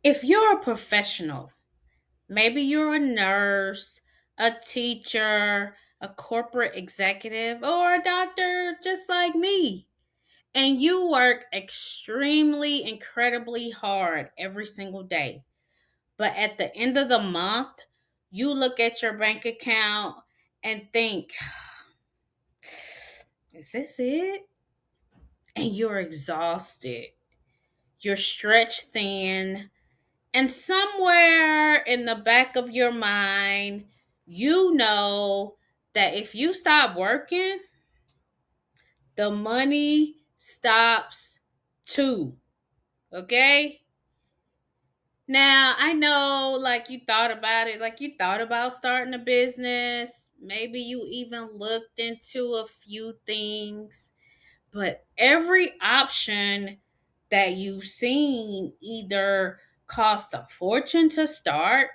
If you're a professional, maybe you're a nurse, a teacher, a corporate executive, or a doctor just like me, and you work extremely, incredibly hard every single day. But at the end of the month, you look at your bank account and think, is this it? And you're exhausted. You're stretched thin. And somewhere in the back of your mind, you know that if you stop working, the money stops too. Okay? Now, I know like you thought about it, like you thought about starting a business. Maybe you even looked into a few things, but every option that you've seen either cost a fortune to start,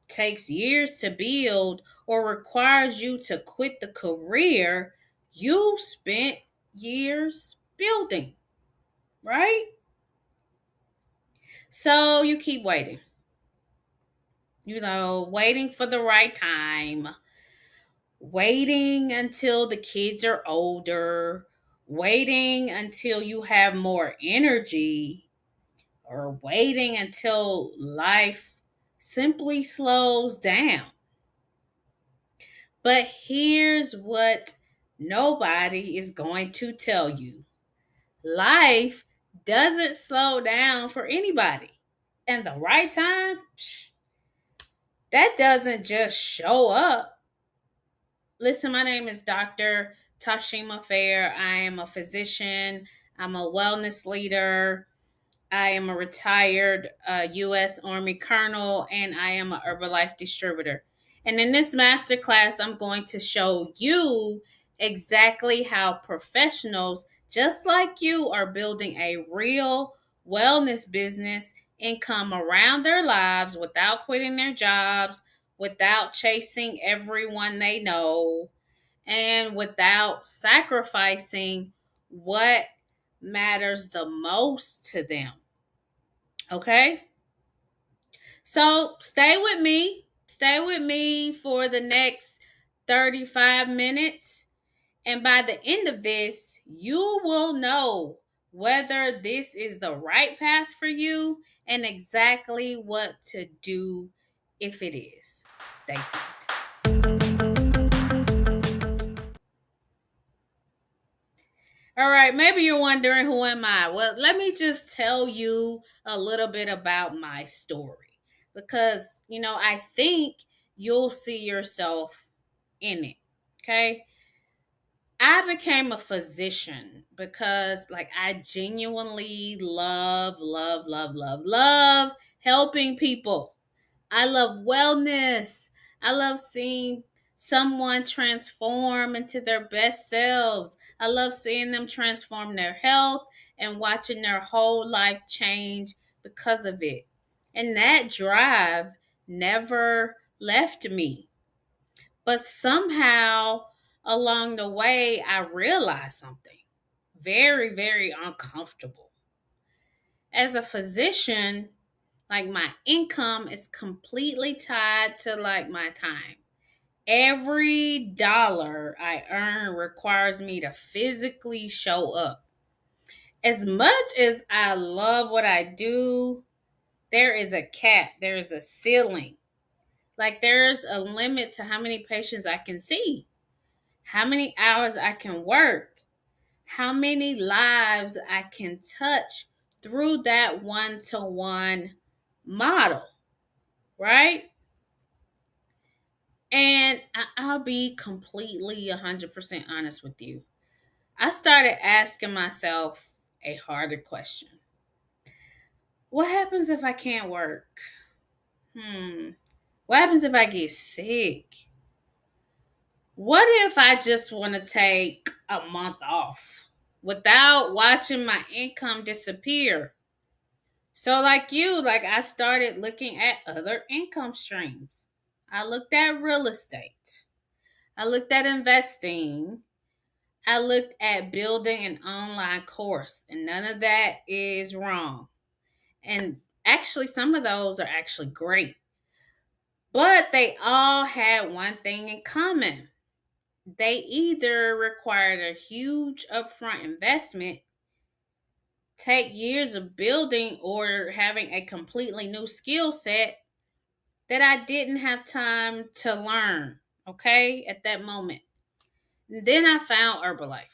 takes years to build, or requires you to quit the career you spent years building, right? So you keep waiting, waiting for the right time, waiting until the kids are older, waiting until you have more energy, or waiting until life simply slows down. But here's what nobody is going to tell you: life doesn't slow down for anybody. And the right time, that doesn't just show up. Listen, my name is Dr. Tasheema Fair. I am a physician, I'm a wellness leader, I am a retired U.S. Army colonel, and I am a Herbalife distributor. And in this masterclass, I'm going to show you exactly how professionals just like you are building a real wellness business income around their lives without quitting their jobs, without chasing everyone they know, and without sacrificing what matters the most to them. Okay? So stay with me. Stay with me for the next 35 minutes. And by the end of this, you will know whether this is the right path for you and exactly what to do if it is. Stay tuned. All right, maybe you're wondering, who am I? Well, let me just tell you a little bit about my story because, I think you'll see yourself in it. Okay. I became a physician because, like, I genuinely love helping people. I love wellness. I love seeing someone transform into their best selves. I love seeing them transform their health and watching their whole life change because of it. And that drive never left me. But somehow along the way, I realized something very, very uncomfortable. As a physician, like, my income is completely tied to like my time. Every dollar I earn requires me to physically show up. As much as I love what I do, there is a cap, there is a ceiling. Like, there's a limit to how many patients I can see, how many hours I can work, how many lives I can touch through that one-to-one model, right? And I'll be completely 100% honest with you. I started asking myself a harder question. What happens if I can't work? What happens if I get sick? What if I just want to take a month off without watching my income disappear? So, like you, like, I started looking at other income streams. I looked at real estate. I looked at investing. I looked at building an online course, and none of that is wrong. And Actually, some of those are actually great, but they all had one thing in common. They either required a huge upfront investment, take years of building, or having a completely new skill set that I didn't have time to learn, okay, at that moment. Then I found Herbalife.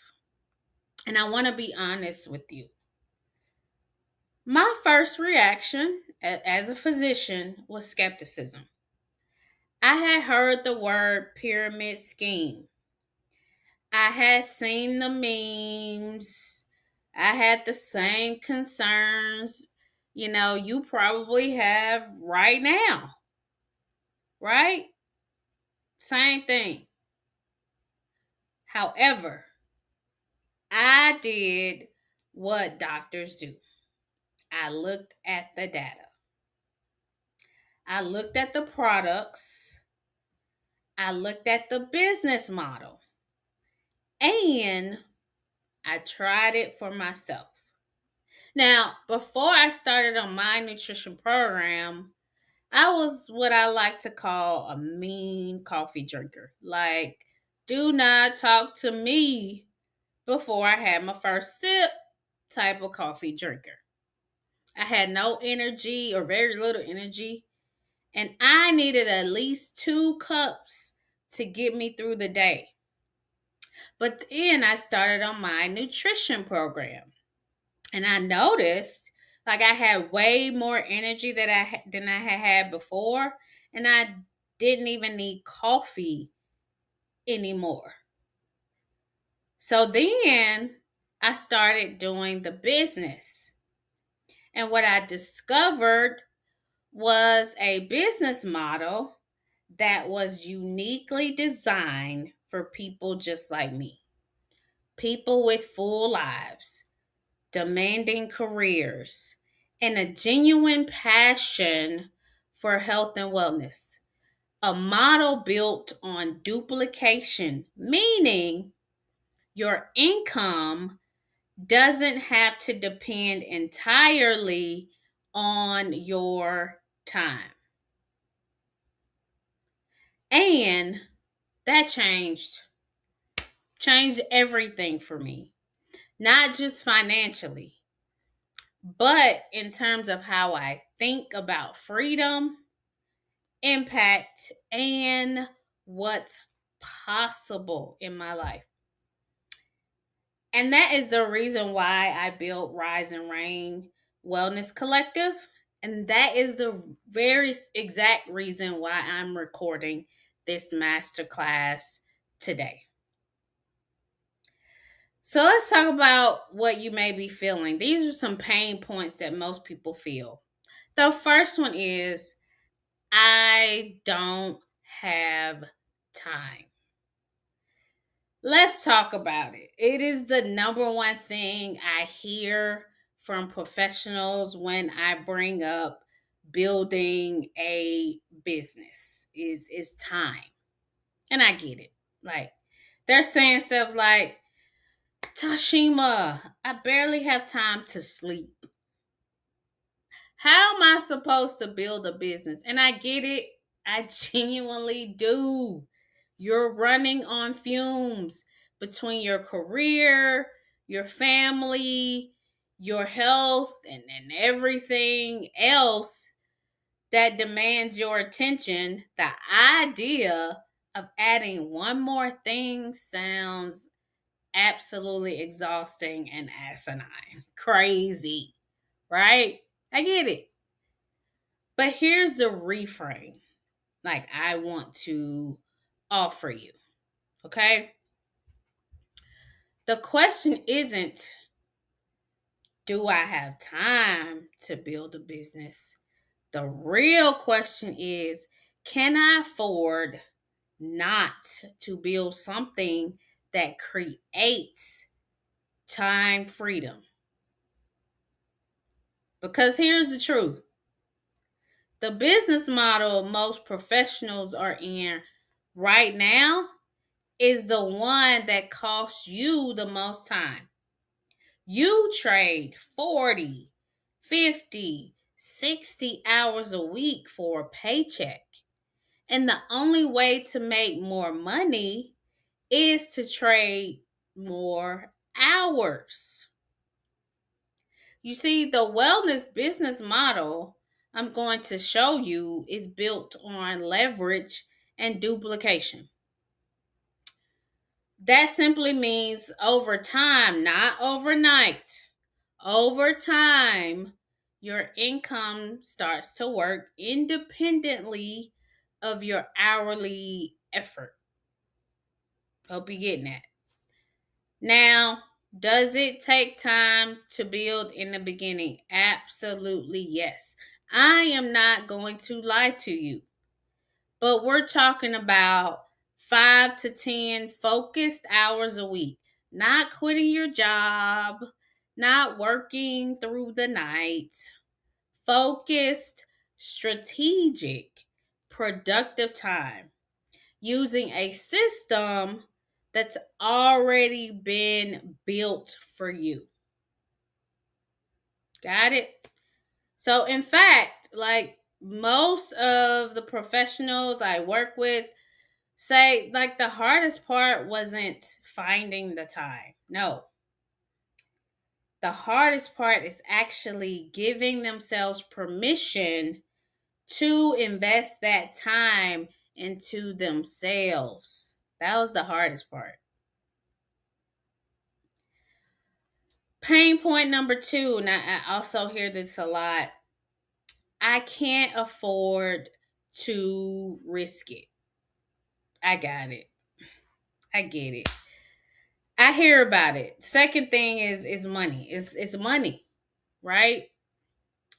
And I want to be honest with you. My first reaction as a physician was skepticism. I had heard the word pyramid scheme. I had seen the memes. I had the same concerns, you probably have right now, right? Same thing. However, I did what doctors do. I looked at the data. I looked at the products. I looked at the business model. And I tried it for myself. Now, before I started on my nutrition program, I was what I like to call a mean coffee drinker. Like, do not talk to me before I had my first sip type of coffee drinker. I had no energy or very little energy, and I needed at least 2 cups to get me through the day. But then I started on my nutrition program, and I noticed like I had way more energy than I had had before, and I didn't even need coffee anymore. So then I started doing the business. And what I discovered was a business model that was uniquely designed for people just like me. People with full lives, demanding careers, and a genuine passion for health and wellness. A model built on duplication, meaning your income doesn't have to depend entirely on your time. And that changed everything for me. Not just financially, but in terms of how I think about freedom, impact, and what's possible in my life. And that is the reason why I built Rise and Reign Wellness Collective. And that is the very exact reason why I'm recording this masterclass today. So let's talk about what you may be feeling. These are some pain points that most people feel. The first one is I don't have time. Let's talk about it. It is the number one thing I hear from professionals when I bring up building a business is time. And I get it. Like they're saying stuff like, Tasheema, I barely have time to sleep. How am I supposed to build a business? And I get it. I genuinely do. You're running on fumes between your career, your family, your health, and everything else that demands your attention. The idea of adding one more thing sounds absolutely exhausting and asinine. Crazy, right? I get it. But here's the reframe like I want to offer you. Okay? The question isn't, do I have time to build a business? The real question is, can I afford not to build something that creates time freedom? Because here's the truth. The business model most professionals are in right now is the one that costs you the most time. You trade 40, 50, 60 hours a week for a paycheck. And the only way to make more money is to trade more hours. You see, the wellness business model I'm going to show you is built on leverage and duplication. That simply means over time, not overnight. Over time, your income starts to work independently of your hourly effort. Hope you getting that. Now, does it take time to build in the beginning? Absolutely yes. I am not going to lie to you, but we're talking about 5 to 10 focused hours a week, not quitting your job, not working through the night. Focused, strategic, productive time using a system that's already been built for you. Got it? So, in fact, like most of the professionals I work with say, like the hardest part wasn't finding the time. No, the hardest part is actually giving themselves permission to invest that time into themselves. That was the hardest part. Pain point number two, and I also hear this a lot. I can't afford to risk it. I got it. I get it. I hear about it. Second thing is money. It's money, right?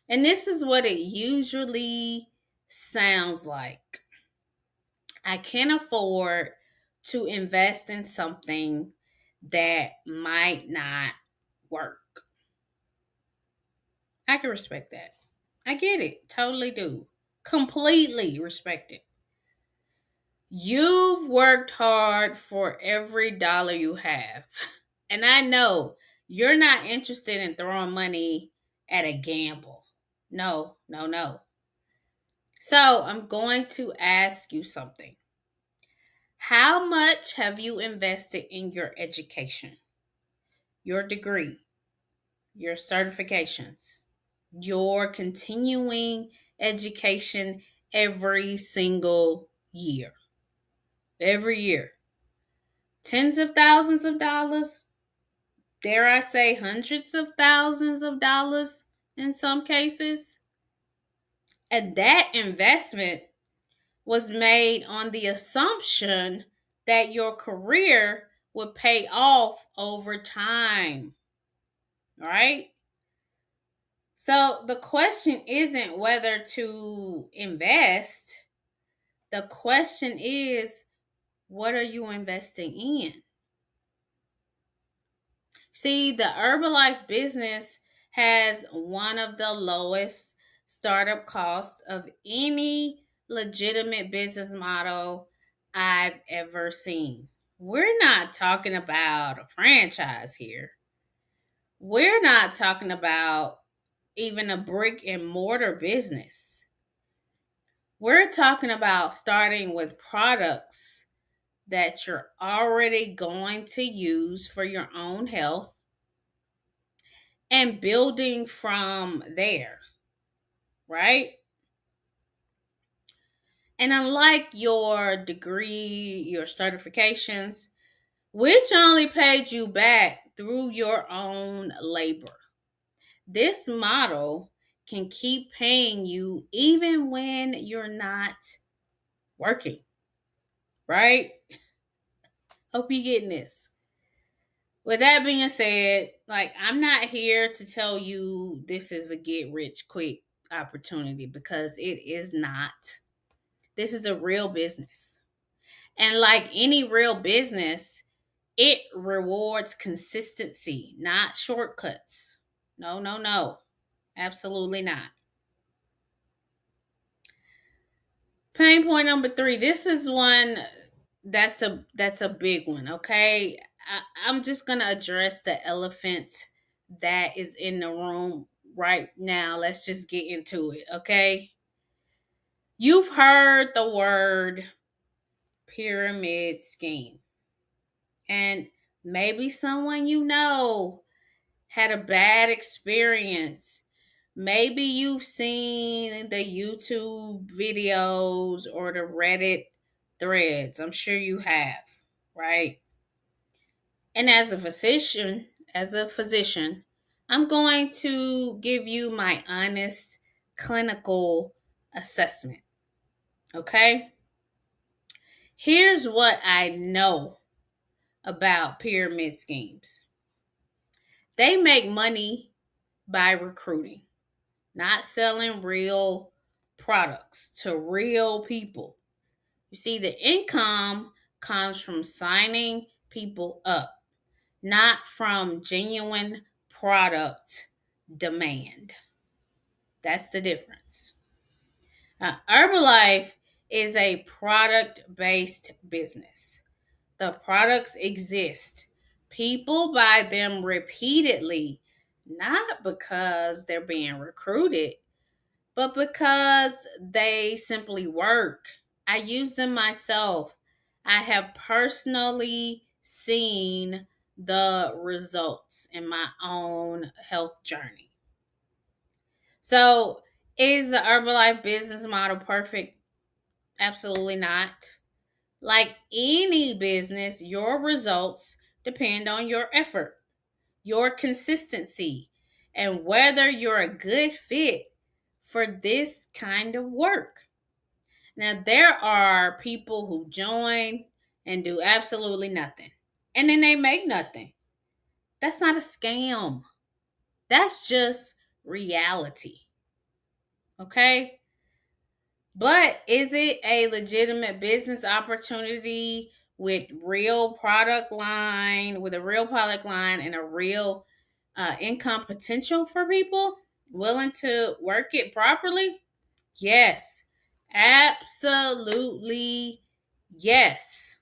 And this is what it usually sounds like. I can't afford to invest in something that might not work. I can respect that. I get it. Totally do. Completely respect it. You've worked hard for every dollar you have. And I know you're not interested in throwing money at a gamble. No, no, no. So I'm going to ask you something. How much have you invested in your education, your degree, your certifications, your continuing education every single year? Every year. Tens of thousands of dollars, dare I say hundreds of thousands of dollars in some cases. And that investment was made on the assumption that your career would pay off over time, right? So the question isn't whether to invest, the question is, what are you investing in? See, the Herbalife business has one of the lowest startup costs of any legitimate business model I've ever seen. We're not talking about a franchise here. We're not talking about even a brick and mortar business. We're talking about starting with products that you're already going to use for your own health and building from there, right? And unlike your degree, your certifications, which only paid you back through your own labor, this model can keep paying you even when you're not working, right? Hope you getting this. With that being said, like I'm not here to tell you this is a get rich quick opportunity because it is not. This is a real business. And like any real business, it rewards consistency, not shortcuts. No, no, no. Absolutely not. Pain point number three. This is one that's a big one. I'm just gonna address the elephant that is in the room right now. Let's just get into it, okay? You've heard the word pyramid scheme. And maybe someone you know had a bad experience. Maybe you've seen the YouTube videos or the Reddit threads. I'm sure you have, right? And as a physician, I'm going to give you my honest clinical assessment, okay? Here's what I know about pyramid schemes. They make money by recruiting, not selling real products to real people. You see, the income comes from signing people up, not from genuine product demand. That's the difference. Herbalife is a product based business. The products exist. People buy them repeatedly, not because they're being recruited, but because they simply work. I use them myself. I have personally seen the results in my own health journey. So, is the Herbalife business model perfect? Absolutely not. Like any business, your results depend on your effort, your consistency, and whether you're a good fit for this kind of work. Now, there are people who join and do absolutely nothing, and then they make nothing. That's not a scam, that's just reality. Okay? But is it a legitimate business opportunity with a real product line and a real income potential for people willing to work it properly? Yes, absolutely yes.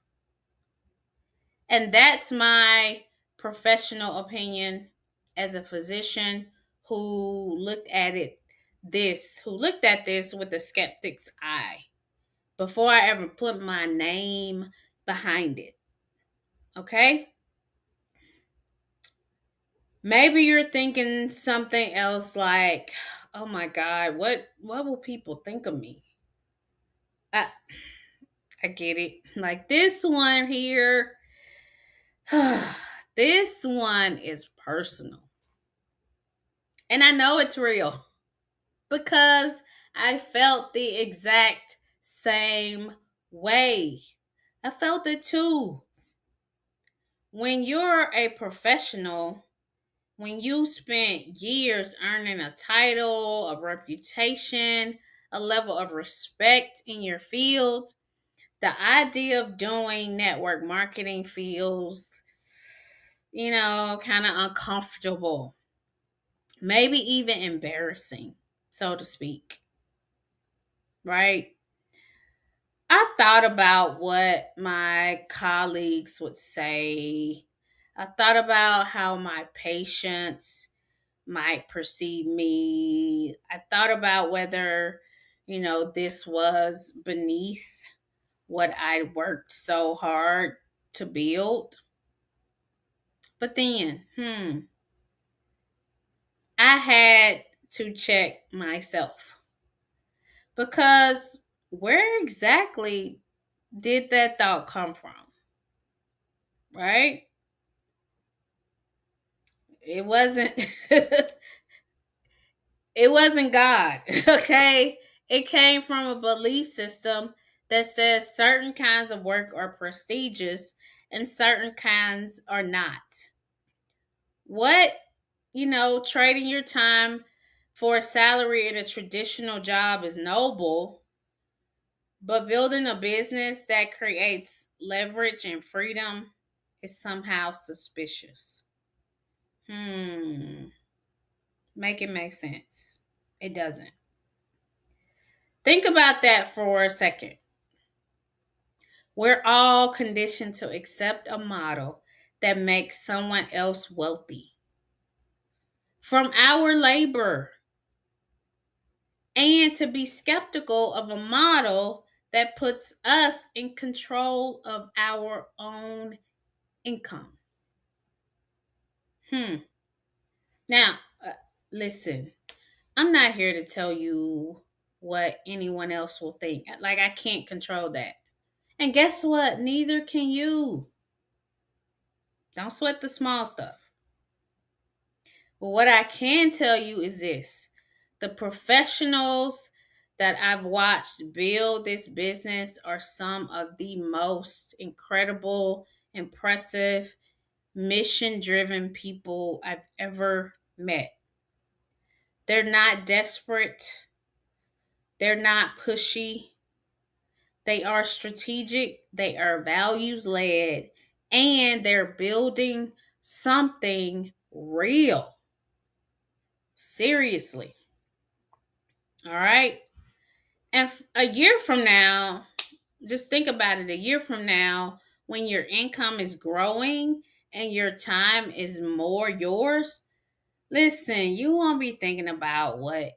And that's my professional opinion as a physician who looked at this with a skeptic's eye before I ever put my name behind it. Okay? Maybe you're thinking something else like, "Oh my god, what will people think of me?" I I get it. Like this one here, this one is personal. And I know it's real because I felt the exact same way. I felt it too. When you're a professional, when you spent years earning a title, a reputation, a level of respect in your field, the idea of doing network marketing feels, kind of uncomfortable, maybe even embarrassing, so to speak, right? I thought about what my colleagues would say. I thought about how my patients might perceive me. I thought about whether, this was beneath what I worked so hard to build. But then, I had to check myself because where exactly did that thought come from? Right? It wasn't it wasn't God, okay? It came from a belief system that says certain kinds of work are prestigious and certain kinds are not. What, trading your time for a salary in a traditional job is noble, but building a business that creates leverage and freedom is somehow suspicious. Hmm. Make it make sense. It doesn't. Think about that for a second. We're all conditioned to accept a model that makes someone else wealthy. from our labor, and to be skeptical of a model that puts us in control of our own income. Hmm. Now, listen, I'm not here to tell you what anyone else will think. Like, I can't control that. And guess what? Neither can you. Don't sweat the small stuff. But what I can tell you is this: the professionals that I've watched build this business are some of the most incredible, impressive, mission driven people I've ever met. They're not desperate, they're not pushy, they are strategic, they are values led, and they're building something real. Seriously. All right. And a year from now, just think about it, a year from now, when your income is growing and your time is more yours, listen, you won't be thinking about what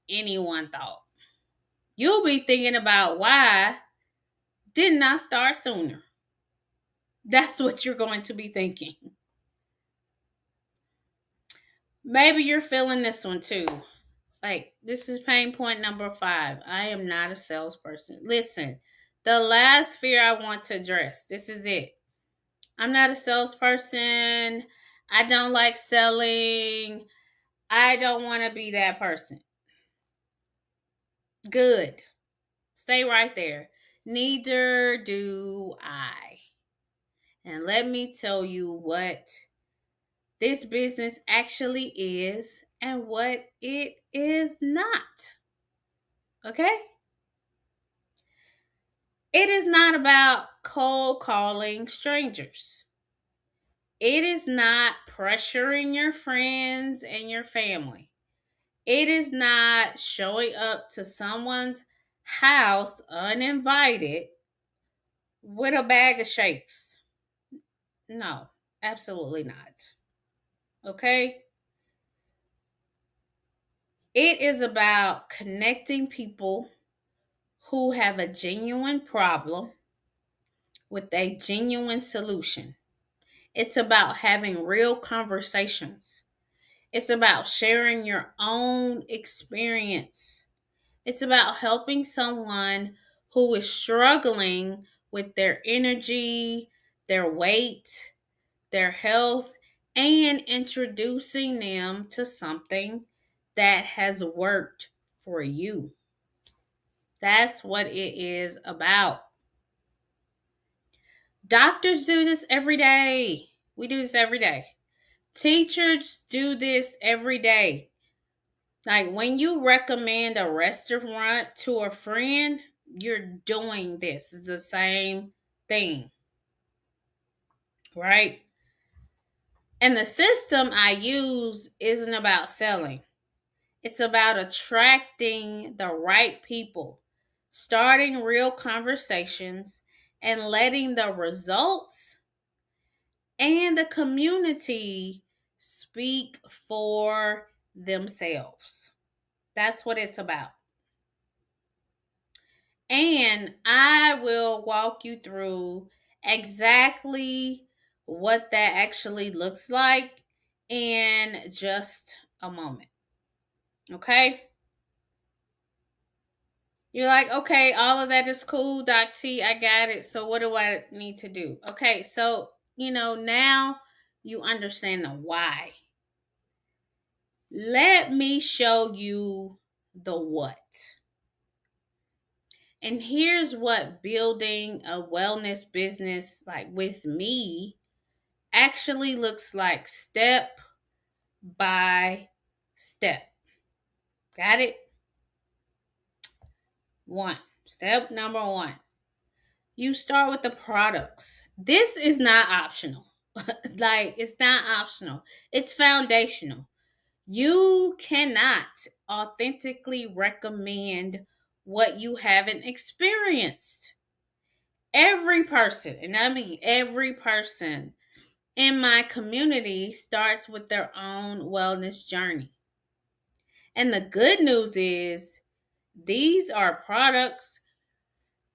anyone thought. You'll be thinking about, why didn't I start sooner? That's what you're going to be thinking. Maybe you're feeling this one too. Like, this is pain point number 5. I am not a salesperson. Listen, the last fear I want to address, this is it. I'm not a salesperson. I don't like selling. I don't want to be that person. Good. Stay right there. Neither do I. And let me tell you what this business actually is and what it is not. Okay? It is not about cold calling strangers. It is not pressuring your friends and your family. It is not showing up to someone's house uninvited with a bag of shakes. No, absolutely not. Okay? It is about connecting people who have a genuine problem with a genuine solution. It's about having real conversations. It's about sharing your own experience. It's about helping someone who is struggling with their energy, their weight, their health, and introducing them to something that has worked for you. That's what it is about. Doctors do this every day. We do this every day. Teachers do this every day. Like, when you recommend a restaurant to a friend, you're doing this. It's the same thing, right? And the system I use isn't about selling, it's about attracting the right people, starting real conversations, and letting the results and the community speak for themselves. That's what it's about. And I will walk you through exactly what that actually looks like in just a moment. Okay? You're like, okay, all of that is cool, Doc T. I got it. So, what do I need to do? Okay, so, now you understand the why. Let me show you the what. And here's what building a wellness business like with me actually looks like, step by step. Got it? Step number 1. You start with the products. This is not optional. Like, it's not optional. It's foundational. You cannot authentically recommend what you haven't experienced. Every person, and I mean every person, in my community starts with their own wellness journey. And the good news is these are products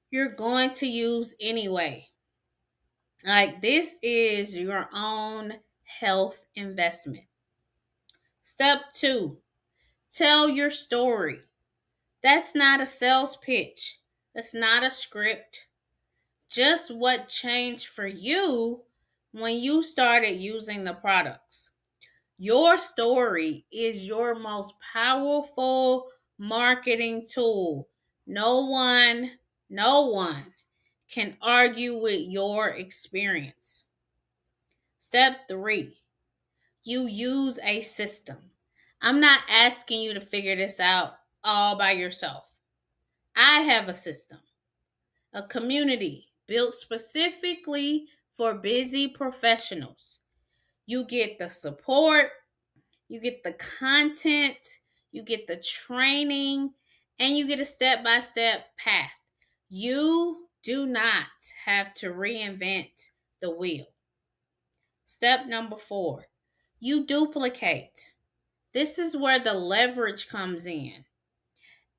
you're going to use anyway. Like, this is your own health investment. Step 2, tell your story. That's not a sales pitch. That's not a script. Just what changed for you when you started using the products. Your story is your most powerful marketing tool. No one can argue with your experience. Step 3, you use a system. I'm not asking you to figure this out all by yourself. I have a system, a community built specifically for busy professionals. You get the support, you get the content, you get the training, and you get a step by step path. You do not have to reinvent the wheel. Step number 4, you duplicate. This is where the leverage comes in.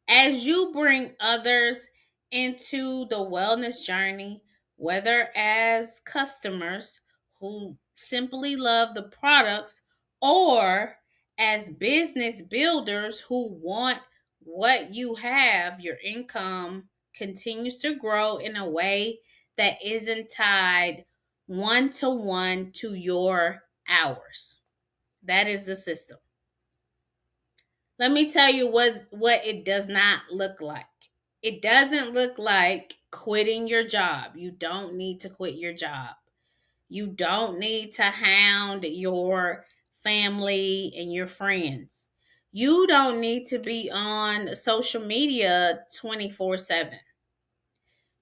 As you bring others into the wellness journey, whether as customers who simply love the products or as business builders who want what you have, your income continues to grow in a way that isn't tied one to one to your hours. That is the system. Let me tell you what it does not look like. It doesn't look like quitting your job. You don't need to quit your job. You don't need to hound your family and your friends. You don't need to be on social media 24/7.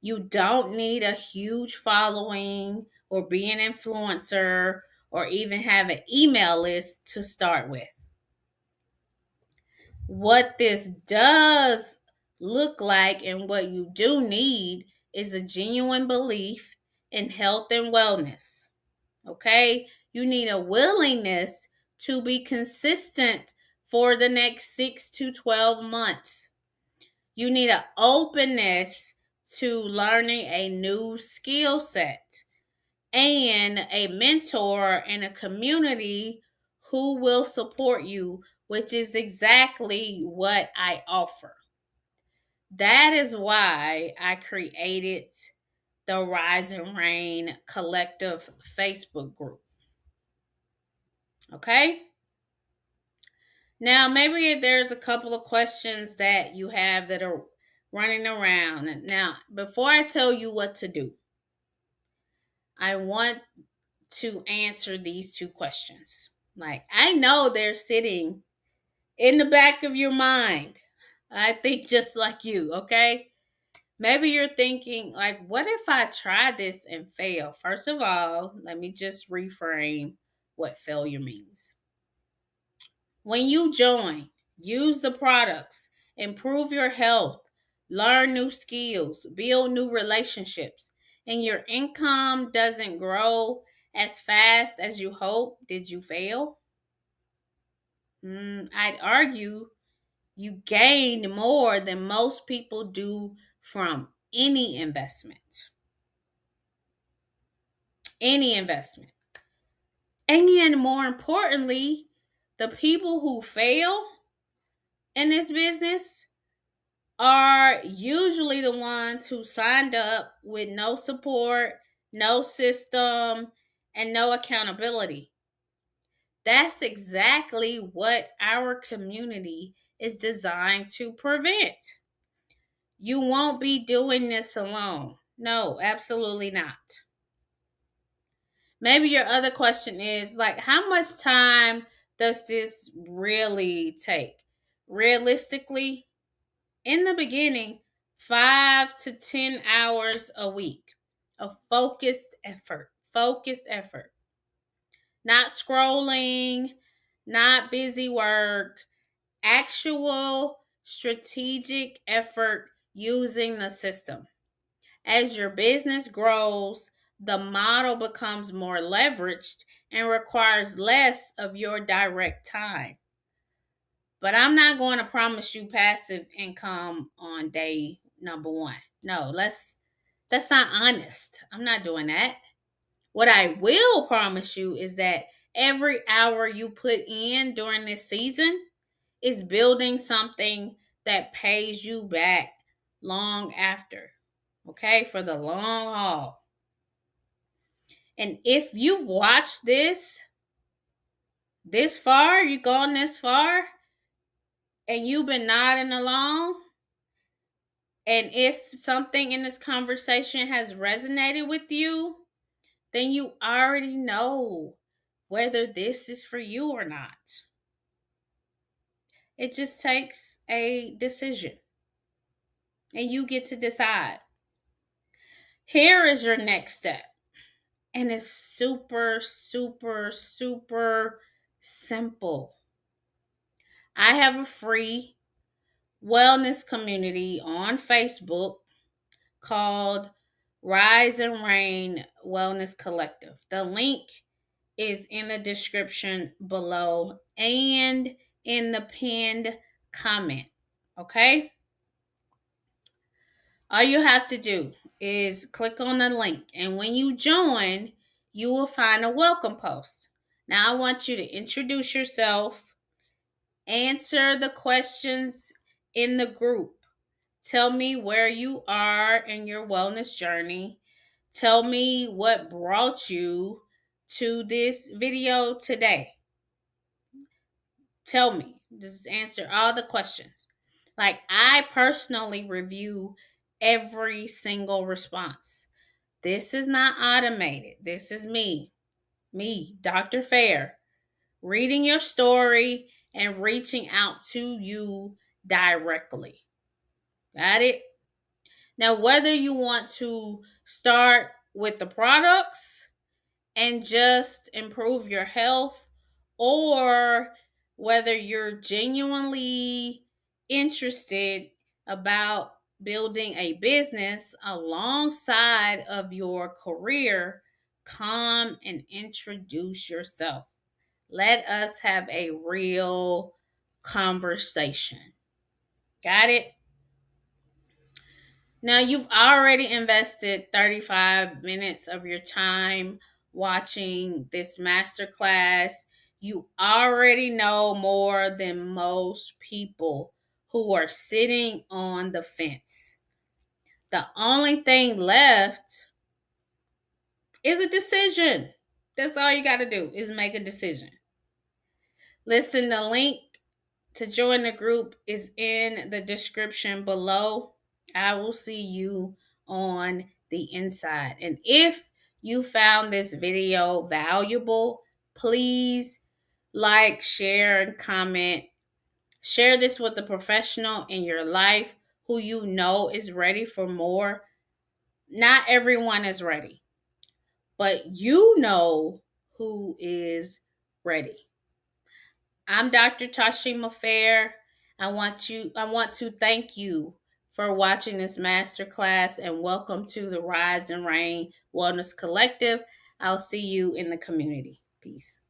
You don't need a huge following or be an influencer or even have an email list to start with. What this does look like and what you do need is a genuine belief in health and wellness. Okay? You need a willingness to be consistent for the next 6 to 12 months. You need an openness to learning a new skill set and a mentor and a community who will support you, which is exactly what I offer. That is why I created the Rise and Reign Collective Facebook group. Okay? Now, maybe there's a couple of questions that you have that are running around. Now, before I tell you what to do, I want to answer these 2 questions. Like, I know they're sitting in the back of your mind. I think just like you, okay? Maybe you're thinking, like, what if I try this and fail? First of all, let me just reframe what failure means. When you join, use the products, improve your health, learn new skills, build new relationships, and your income doesn't grow as fast as you hope, did you fail? I'd argue you gained more than most people do from any investment. Any investment. And more importantly, the people who fail in this business are usually the ones who signed up with no support, no system, and no accountability. That's exactly what our community is designed to prevent. You won't be doing this alone. No, absolutely not. Maybe your other question is, like, how much time does this really take? Realistically, in the beginning, 5 to 10 hours a week of focused effort. Focused effort. Not scrolling, not busy work, actual strategic effort using the system. As your business grows, the model becomes more leveraged and requires less of your direct time. But I'm not going to promise you passive income on day number one. No, that's not honest. I'm not doing that. What I will promise you is that every hour you put in during this season is building something that pays you back long after. Okay? For the long haul. And if you've watched this far, you've gone this far, and you've been nodding along, and if something in this conversation has resonated with you, then you already know whether this is for you or not. It just takes a decision, and you get to decide. Here is your next step. And it's super, super, super simple. I have a free wellness community on Facebook called Rise and Reign Wellness Collective. The link is in the description below and in the pinned comment. Okay? All you have to do is click on the link, and when you join, you will find a welcome post. Now, I want you to introduce yourself, answer the questions in the group. Tell me where you are in your wellness journey. Tell me what brought you to this video today. Tell me. Just answer all the questions. Like, I personally review every single response. This is not automated. This is me, Dr. Fair, reading your story and reaching out to you directly. Got it? Now, whether you want to start with the products and just improve your health, or whether you're genuinely interested about building a business alongside of your career, come and introduce yourself. Let us have a real conversation. Got it? Now, you've already invested 35 minutes of your time watching this masterclass. You already know more than most people who are sitting on the fence. The only thing left is a decision. That's all you got to do is make a decision. Listen, the link to join the group is in the description below. I will see you on the inside. And if you found this video valuable, please like, share, and comment. Share this with a professional in your life who you know is ready for more. Not everyone is ready, but you know who is ready. I'm Dr. Tasheema Fair. I want to thank you for watching this masterclass, and welcome to the Rise and Reign Wellness Collective. I'll see you in the community. Peace.